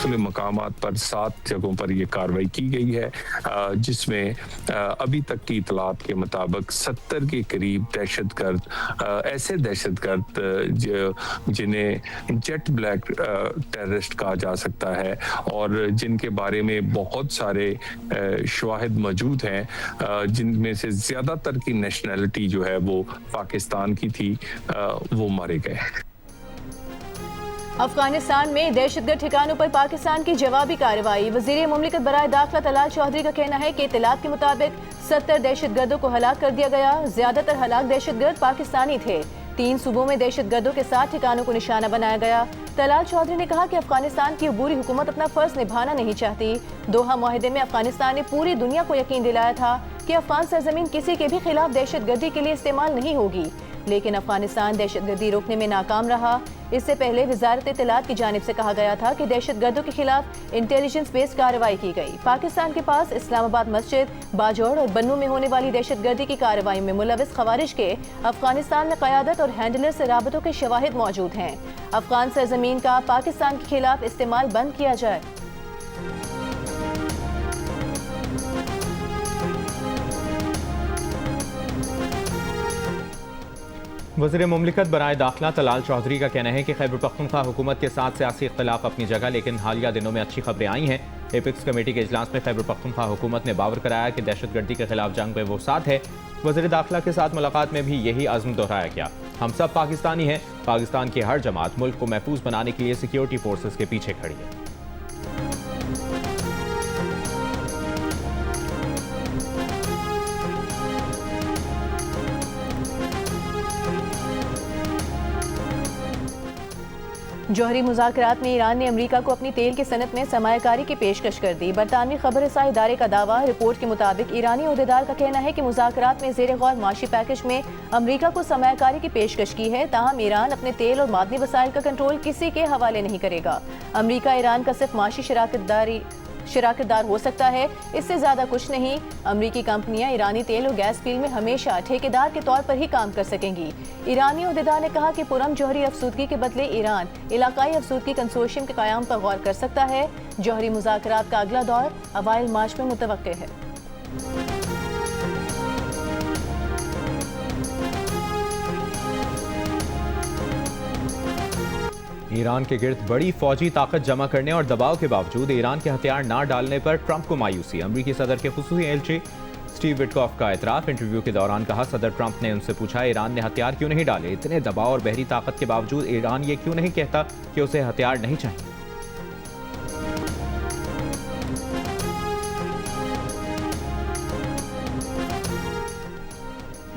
मुख्तलिफ मकामात पर 7 जगहों पर यह कार्रवाई की गई है, जिसमें अभी तक की इतलात के मुताबिक 70 के करीब दहशतगर्द, ऐसे दहशतगर्द जिन्हें जेट ब्लैक टेररिस्ट कहा जा सकता है और जिनके बारे में बहुत सारे शवाहिद मौजूद हैं, जिनमें से ज़्यादातर की नेशनैलिटी जो है वो पाकिस्तान की थी, वो मारे गए। अफगानिस्तान में दहशतगर्द ठिकानों पर पाकिस्तान की जवाबी कार्रवाई। वज़ीर मुमलिकत बराए दाखिला तलाल चौधरी का कहना है कि इत्तलात के मुताबिक 70 दहशतगर्दों को हलाक कर दिया गया। ज्यादातर हलाक दहशतगर्द पाकिस्तानी थे। 3 सूबों में दहशतगर्दों के 7 ठिकानों को निशाना बनाया गया। तलाल चौधरी ने कहा कि अफगानिस्तान की अबूरी हुकूमत अपना फर्ज निभाना नहीं चाहती। दोहा मुआहदे में अफगानिस्तान ने पूरी दुनिया को यकीन दिलाया था कि अफगान सरजमीन किसी के भी खिलाफ दहशतगर्दी के लिए इस्तेमाल नहीं होगी, लेकिन अफगानिस्तान दहशतगर्दी रोकने में नाकाम रहा। इससे पहले वजारत इत्तलात की जानिब से कहा गया था कि दहशतगर्दों के खिलाफ इंटेलिजेंस बेस्ड कार्रवाई की गई। पाकिस्तान के पास इस्लामाबाद मस्जिद, बाजौड़ और बन्नू में होने वाली दहशतगर्दी की कार्रवाई में मुलविस खवारिज के अफगानिस्तान में क़यादत और हैंडलर से राबतों के शवाहिद मौजूद हैं। अफगान सरजमीन का पाकिस्तान के खिलाफ इस्तेमाल बंद किया जाए। वज़ीर मुमलिकत बराए दाखिला तलाल चौधरी का कहना है कि खैबर पख्तूनख्वा हुकूमत के साथ सियासी इख्तिलाफ अपनी जगह, लेकिन हालिया दिनों में अच्छी खबरें आई हैं। एपिक्स कमेटी के इजलास में खैबर पख्तूनख्वा हुकूमत ने बावर कराया कि दहशतगर्दी के खिलाफ जंग में वो साथ है। वज़ीर दाखिला के साथ मुलाकात में भी यही अज़्म दोहराया गया। हम सब पाकिस्तानी हैं। पाकिस्तान की हर जमात मुल्क को महफूज बनाने के लिए सिक्योरिटी फोर्सेस के पीछे खड़ी है। जौहरी मुज़ाकरात में ईरान ने अमरीका को अपनी तेल की सनत में सरमायाकारी की पेशकश कर दी। बरतानवी खबर रसाई इदारे का दावा। रिपोर्ट के मुताबिक ईरानी ओहदेदार का कहना है कि मुज़ाकरात में ज़ेर गौर माशी पैकेज में अमरीका को सरमायाकारी की पेशकश की है, ताहम ईरान अपने तेल और मादनी वसाइल का कंट्रोल किसी के हवाले नहीं करेगा। अमरीका ईरान का सिर्फ माशी शराकतदार हो सकता है, इससे ज्यादा कुछ नहीं। अमरीकी कंपनियां ईरानी तेल और गैस फील्ड में हमेशा ठेकेदार के तौर पर ही काम कर सकेंगी। ईरानी ओहदेदार ने कहा कि पुरम जौहरी अफसूदगी के बदले ईरान इलाकाई अफसूदगी कंसोर्शियम के क़याम पर गौर कर सकता है। जौहरी मुज़ाकरात का अगला दौर अवाइल मार्च में मुतवक्के है। ईरान के गिर्द बड़ी फौजी ताकत जमा करने और दबाव के बावजूद ईरान के हथियार ना डालने पर ट्रंप को मायूसी। अमरीकी सदर के खुसूसी एलची स्टीव विटकॉफ का एतराफ़। इंटरव्यू के दौरान कहा, सदर ट्रंप ने उनसे पूछा ईरान ने हथियार क्यों नहीं डाले। इतने दबाव और बहरी ताकत के बावजूद ईरान ये क्यों नहीं कहता कि उसे हथियार नहीं चाहिए।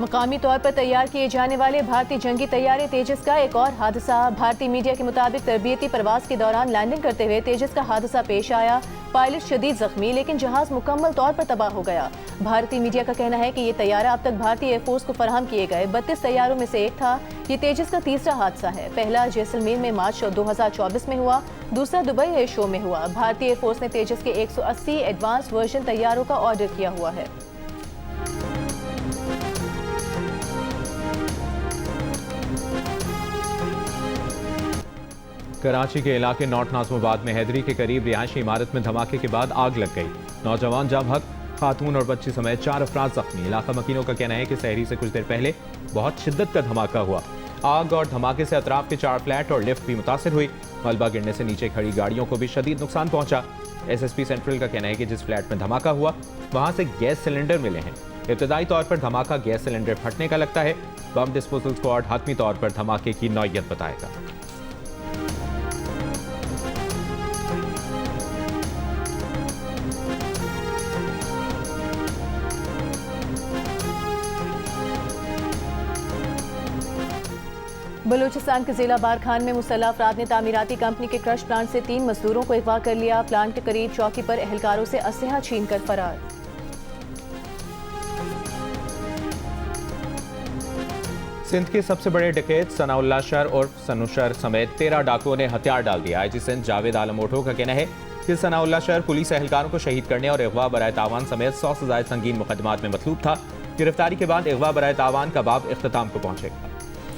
मकामी तौर पर तैयार किए जाने वाले भारतीय जंगी तैयारे तेजस का एक और हादसा। भारतीय मीडिया के मुताबिक तरबियती प्रवास के दौरान लैंडिंग करते हुए तेजस का हादसा पेश आया। पायलट शदीद जख्मी, लेकिन जहाज मुकम्मल तौर पर तबाह हो गया। भारतीय मीडिया का कहना है कि ये तैयारा अब तक भारतीय एयरफोर्स को फराहम किए गए 32 तैयारों में से एक था। ये तेजस का तीसरा हादसा है। पहला जैसलमेर में मार्च 2024 में हुआ, दूसरा दुबई एयर शो में हुआ। भारतीय एयरफोर्स ने तेजस के 180 एडवांस वर्जन तैयारों का ऑर्डर किया हुआ है। कराची के इलाके नॉर्थ नाज़िमाबाद में हैदरी के करीब रिहायशी इमारत में धमाके के बाद आग लग गई। नौजवान जाम हक, खातून और बच्ची समेत 4 अफराद जख्मी। इलाका मकीनों का कहना है कि सहरी से कुछ देर पहले बहुत शिद्दत का धमाका हुआ। आग और धमाके से अतराफ के 4 फ्लैट और लिफ्ट भी मुतासिर हुई। मलबा गिरने से नीचे खड़ी गाड़ियों को भी शदीद नुकसान पहुंचा। SSP सेंट्रल का कहना है कि जिस फ्लैट में धमाका हुआ वहां से गैस सिलेंडर मिले हैं। इब्तदाई तौर पर धमाका गैस सिलेंडर फटने का लगता है। बम डिस्पोजल स्क्वाड हतमी तौर पर धमाके की नौयत बताएगा। बलूचिस्तान के जिला बारखान में मुसल्लह अफराद ने तामीराती कंपनी के क्रश प्लांट से 3 मजदूरों को अगवा कर लिया। प्लांट के करीब चौकी पर एहलकारों से असलहा छीन कर फरार। सिंध के सबसे बड़े डकैत सनाउल्लाह शर उर्फ सनुशर समेत 13 डाकुओं ने हथियार डाल दिया। IG सिंध जावेद आलम ओठो का कहना है कि सनाउल्लाह शर पुलिस एहलकारों को शहीद करने और अगवा बराए तावान समेत 100 से ज्यादा संगीन मुकदमात में मतलूब था। गिरफ्तारी के बाद अगवा बराए तावान का बाब इख्तिताम को पहुंचेगा।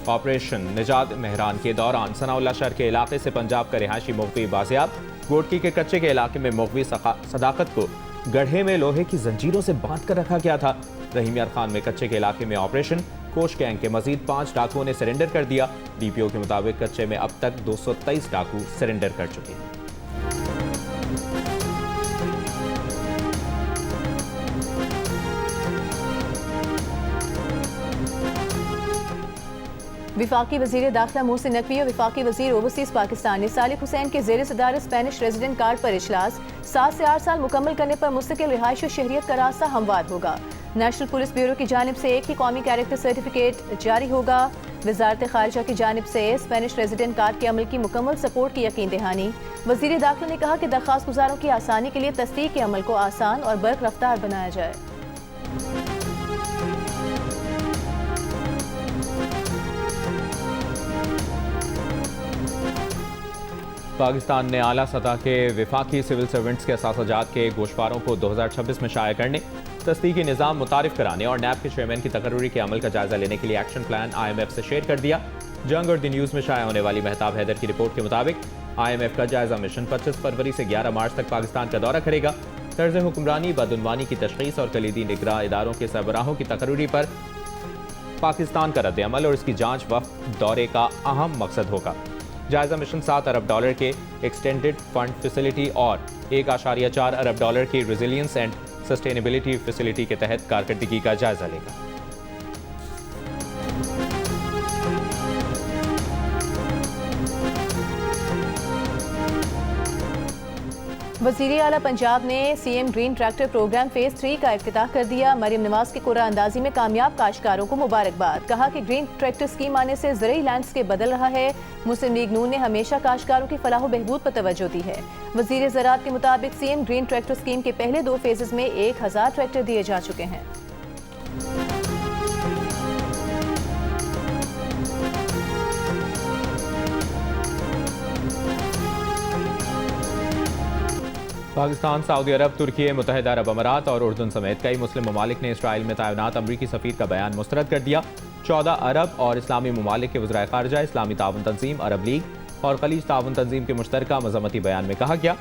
ऑपरेशन निजात मेहरान के दौरान सनाउल्लाह शहर के इलाके से पंजाब का रिहायशी मुख्वी बाजियाब। गोडकी के कच्चे के इलाके में मुख्वी सदाकत को गड्ढे में लोहे की जंजीरों से बांध कर रखा गया था। रहीम यार खान में कच्चे के इलाके में ऑपरेशन कोश गैंग के मजीद 5 डाकुओं ने सरेंडर कर दिया। डीपीओ के मुताबिक कच्चे में अब तक 223 डाकू सरेंडर कर चुके हैं। विफाकी वजीर दाखिला मोहसिन नकवी और विफाकी वजीर ओवरसीज पाकिस्तान ने सालिक हुसैन के जेर सदारत स्पेनिश रेजिडेंट कार्ड पर इजलास 7 से 8 साल मुकम्मल करने पर मुस्तकिल रिहाइश और शहरियत का रास्ता हमवार होगा। नेशनल पुलिस ब्यूरो की जानिब से एक ही कौमी कैरेक्टर सर्टिफिकेट जारी होगा। वजारत खारिजा की जानिब से स्पेनिश रेजिडेंट कार्ड के अमल की मुकम्मल सपोर्ट की यकीन दहानी। वजीर दाखिला ने कहा कि दरख्वास्त गुजारों की आसानी के लिए तस्दीक के अमल को आसान और बर्क रफ्तार बनाया जाए। पाकिस्तान ने आला सतह के विफाकी सिविल सर्वेंट्स के असासाजात के गोशवारों को 2026 में शाया करने, तस्दीकी निज़ाम मुतारिफ कराने और नैब के चेयरमैन की तकर्री के अमल का जायजा लेने के लिए एक्शन प्लान IMF से शेयर कर दिया। जंग और द न्यूज़ में शाया होने वाली मेहताब हैदर की रिपोर्ट के मुताबिक IMF का जायजा मिशन 25 फरवरी से 11 मार्च तक पाकिस्तान का दौरा करेगा। तर्ज हुक्मरानी, बदउनवानी की तशख़ीस और कलीदी निगरां इदारों के सरबराहों की तकर्री पर पाकिस्तान का रद्द अमल और इसकी जाँच वक्त दौरे का अहम मकसद होगा। जायजा मिशन $7 अरब के एक्सटेंडेड फंड फैसिलिटी और $1.4 अरब की रेजिलियंस एंड सस्टेनेबिलिटी फैसिलिटी के तहत कारकर्दगी का जायजा लेगा। वज़ीर आला पंजाब ने CM green tractor programme phase 3 का इफ्तिताह कर दिया। मरियम नवाज की कुर्रा अंदाजी में कामयाब काश्तकारों को मुबारकबाद। कहा कि ग्रीन ट्रैक्टर स्कीम आने से ज़रूरी लैंडस्केप बदल रहा है। मुस्लिम लीग नून ने हमेशा काश्तकारों की फलाह बहबूद पर तवज्जो दी है। वज़ीर ज़राअत के मुताबिक CM ग्रीन ट्रैक्टर स्कीम के पहले 2 फेजेस में 1000 ट्रैक्टर दिए जा चुके हैं। पाकिस्तान, सऊदी अरब, तुर्की, मुत्तहिदा अरब अमारात और उर्दन समेत कई मुस्लिम ममालिक ने इसराइल में तैनात अमरीकी सफ़ीर का बयान मुस्तरद कर दिया। 14 अरब और इस्लामी ममालिक के वज़राए ख़ारिजा, इस्लामी ताउन तंजीम, अरब लीग और खलीज ताउन तंजीम के मुश्तरका मज़म्मती बयान में कहा गया,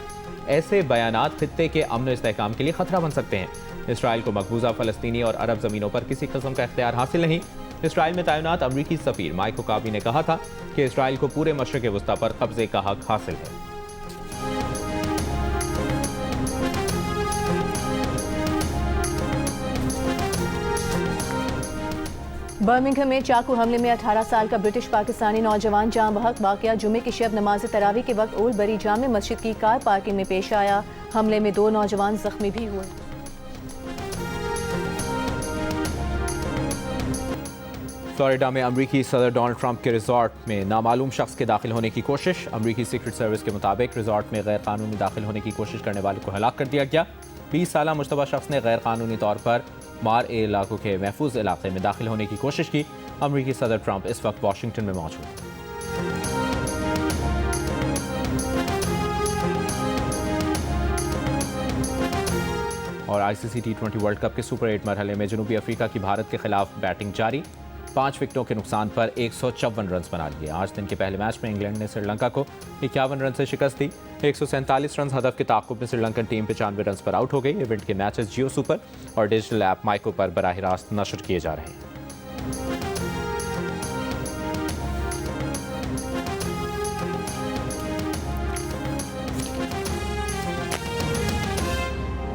ऐसे बयानात खित्ते के अमन इस्तेहकाम के लिए खतरा बन सकते हैं। इसराइल को मकबूजा फ़लस्तीनी और अरब ज़मीनों पर किसी किस्म का इख्तियार हासिल नहीं। इसराइल में तैनात अमरीकी सफ़ीर माइक हुकाबी ने कहा था कि इसराइल को पूरे मशरिक़ वस्ता पर कब्ज़े का हक हासिल है। बर्मिंघम में चाकू हमले में 18 साल का ब्रिटिश पाकिस्तानी नौजवान जाँ बहक। वाक़या जुमे की शब नमाज तरावी के वक्त ओल्ड बरी जामे मस्जिद की कार पार्किंग में पेश आया। हमले में 2 नौजवान जख्मी भी हुए। फ्लोरिडा में अमरीकी सदर डोनाल्ड ट्रंप के रिजॉर्ट में नामालूम शख्स के दाखिल होने की कोशिश। अमरीकी सीक्रेट सर्विस के मुताबिक रिजॉर्ट में गैर कानूनी दाखिल होने की कोशिश करने वाले को हलाक कर दिया गया। 20 साला मुश्तबा शख्स ने गैर कानूनी तौर पर मार ए इलाकों के महफूज इलाके में दाखिल होने की कोशिश की। अमरीकी सदर ट्रंप इस वक्त वाशिंगटन में मौजूद हैं। और ICC T20 वर्ल्ड कप के सुपर 8 मरहले में जनूबी अफ्रीका की भारत के खिलाफ बैटिंग जारी। 5 विकेटों के नुकसान पर 154 रन बना लिए। आज दिन के पहले मैच में इंग्लैंड ने श्रीलंका को 51 रन से शिकस्त दी। 147 रन हदफ के ताक़ुब में श्रीलंकन टीम 95 रन पर आउट हो गई। इवेंट के मैचेस जियो सुपर और डिजिटल ऐप माइको पर बराह रास्त नशर किए जा रहे हैं।